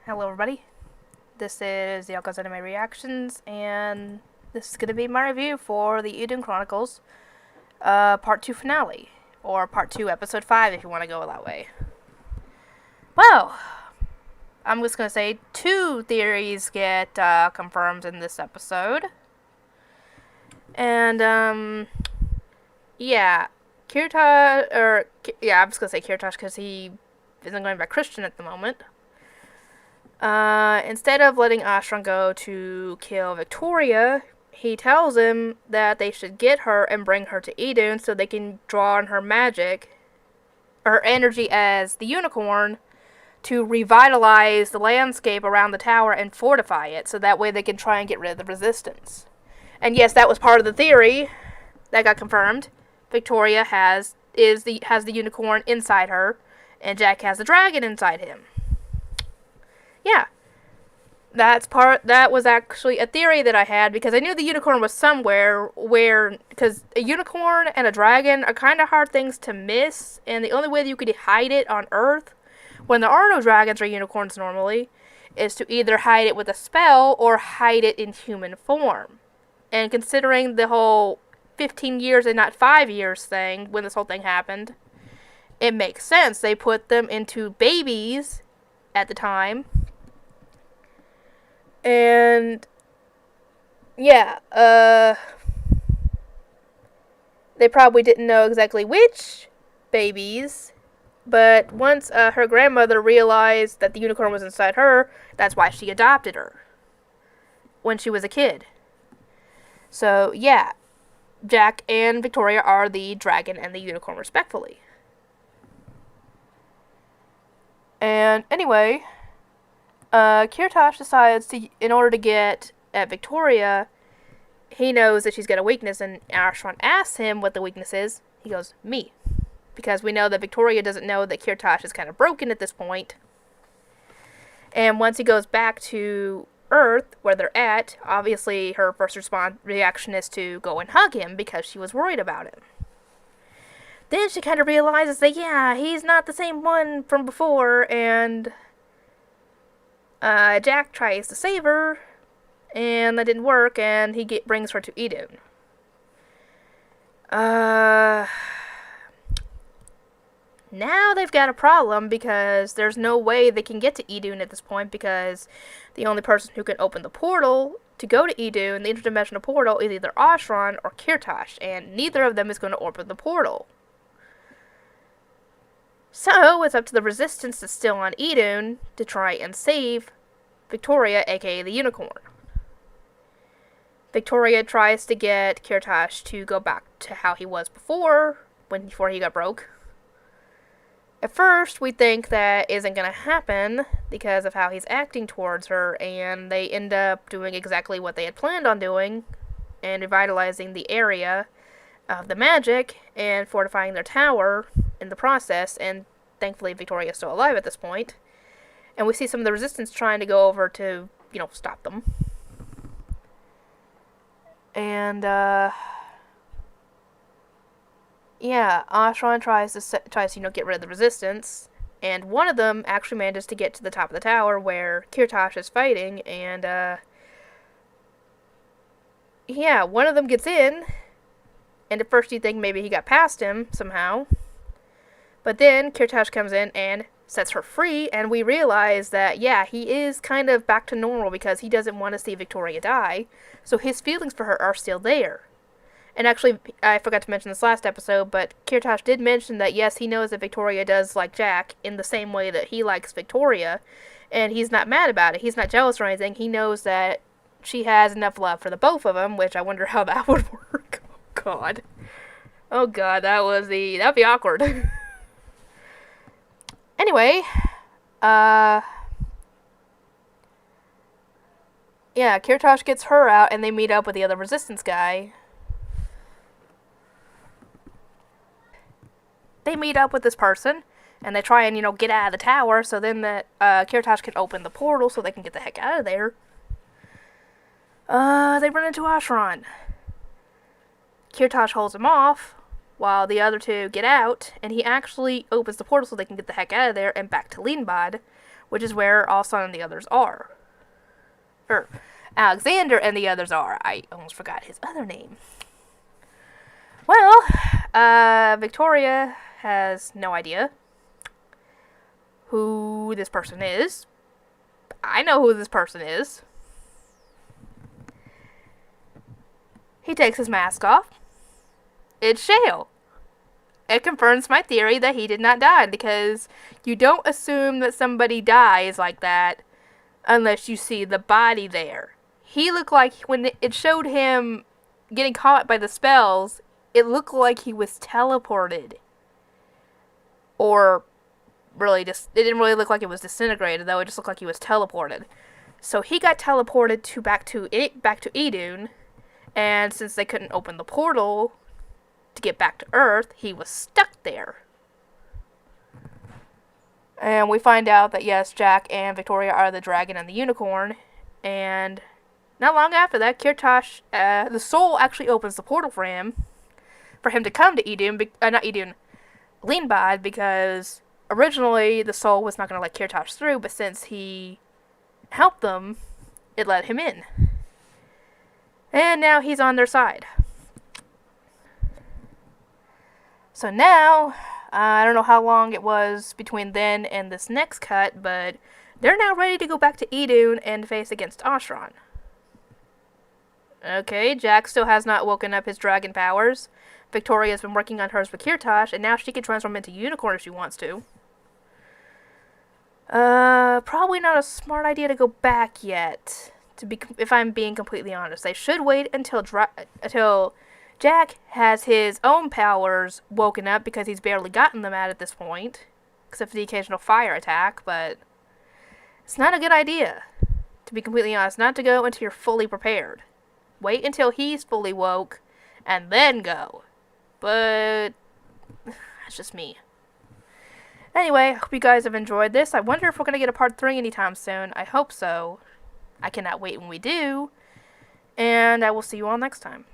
Hello everybody, this is Yoko's Anime Reactions, and this is going to be my review for the Idhun Chronicles, Part 2 finale, or Part 2 Episode 5 if you want to go that way. Well, I'm just going to say 2 theories get confirmed in this episode. And, yeah, I'm just going to say Kiritosh because he isn't going by Christian at the moment. Instead of letting Ashran go to kill Victoria, he tells him that they should get her and bring her to Idhun so they can draw on her magic, or her energy as the unicorn, to revitalize the landscape around the tower and fortify it, so that way they can try and get rid of the resistance. And yes, that was part of the theory that got confirmed. Victoria has the unicorn inside her, and Jack has the dragon inside him. Yeah, that was actually a theory that I had, because I knew the unicorn was somewhere because a unicorn and a dragon are kind of hard things to miss, and the only way that you could hide it on Earth, when there are no dragons or unicorns normally, is to either hide it with a spell or hide it in human form. And considering the whole 15 years and not 5 years thing, when this whole thing happened, it makes sense. They put them into babies at the time. And, yeah, they probably didn't know exactly which babies, but once her grandmother realized that the unicorn was inside her, that's why she adopted her when she was a kid. So, yeah, Jack and Victoria are the dragon and the unicorn, respectfully. And, anyway, Kiritosh decides to, in order to get at Victoria, he knows that she's got a weakness, and Ashran asks him what the weakness is. He goes, me. Because we know that Victoria doesn't know that Kiritosh is kind of broken at this point. And once he goes back to Earth, where they're at, obviously her first reaction is to go and hug him, because she was worried about him. Then she kind of realizes that, yeah, he's not the same one from before, and Jack tries to save her, and that didn't work, and he brings her to Idhun. Now they've got a problem, because there's no way they can get to Idhun at this point, because the only person who can open the portal to go to Idhun, the interdimensional portal, is either Ashran or Kiritosh, and neither of them is going to open the portal. So, it's up to the resistance that's still on Idhun to try and save Victoria, aka the unicorn. Victoria tries to get Kiritosh to go back to how he was before he got broke. At first, we think that isn't going to happen because of how he's acting towards her, and they end up doing exactly what they had planned on doing, and revitalizing the area of the magic, and fortifying their tower in the process, and thankfully Victoria is still alive at this point. And we see some of the resistance trying to go over to, stop them. And, yeah, Ashran tries to get rid of the resistance, and one of them actually manages to get to the top of the tower where Kiritosh is fighting, and, yeah, one of them gets in, and at first you think maybe he got past him somehow. But then Kiritosh comes in and sets her free, and we realize that, yeah, he is kind of back to normal because he doesn't want to see Victoria die, so his feelings for her are still there. And actually, I forgot to mention this last episode, but Kiritosh did mention that, yes, he knows that Victoria does like Jack in the same way that he likes Victoria, and he's not mad about it. He's not jealous or anything. He knows that she has enough love for the both of them, which I wonder how that would work. Oh, God. Oh, God, that'd be awkward. Anyway, yeah, Kiritosh gets her out, and they meet up with the other resistance guy. They meet up with this person, and they try and, get out of the tower, so then Kiritosh can open the portal so they can get the heck out of there. They run into Ashran. Kiritosh holds him off, while the other two get out, and he actually opens the portal so they can get the heck out of there and back to Linbad, which is where Alson and the others are. Or, Alexander and the others are. I almost forgot his other name. Well, Victoria has no idea who this person is. I know who this person is. He takes his mask off. It's Shale. It confirms my theory that he did not die, because you don't assume that somebody dies like that unless you see the body there. He looked like, when it showed him getting caught by the spells, it looked like he was teleported. Or really just, it didn't really look like it was disintegrated, though. It just looked like he was teleported. So he got teleported back to Idhun, and since they couldn't open the portal to get back to Earth, he was stuck there. And we find out that, yes, Jack and Victoria are the dragon and the unicorn. And not long after that, Kirtosh, the soul actually opens the portal for him to come to Idhun, not Idhun, Linbad, because originally the soul was not going to let Kirtosh through, but since he helped them, it let him in. And now he's on their side. So now, I don't know how long it was between then and this next cut, but they're now ready to go back to Idhun and face against Ashran. Okay, Jack still has not woken up his dragon powers. Victoria's been working on hers with Kirtosh, and now she can transform into unicorn if she wants to. Probably not a smart idea to go back yet. If I'm being completely honest, they should wait until Jack has his own powers woken up, because he's barely gotten them at this point, except for the occasional fire attack. But it's not a good idea, to be completely honest, not to go until you're fully prepared. Wait until he's fully woke, and then go. But that's just me. Anyway, I hope you guys have enjoyed this. I wonder if we're going to get a part 3 anytime soon. I hope so. I cannot wait when we do. And I will see you all next time.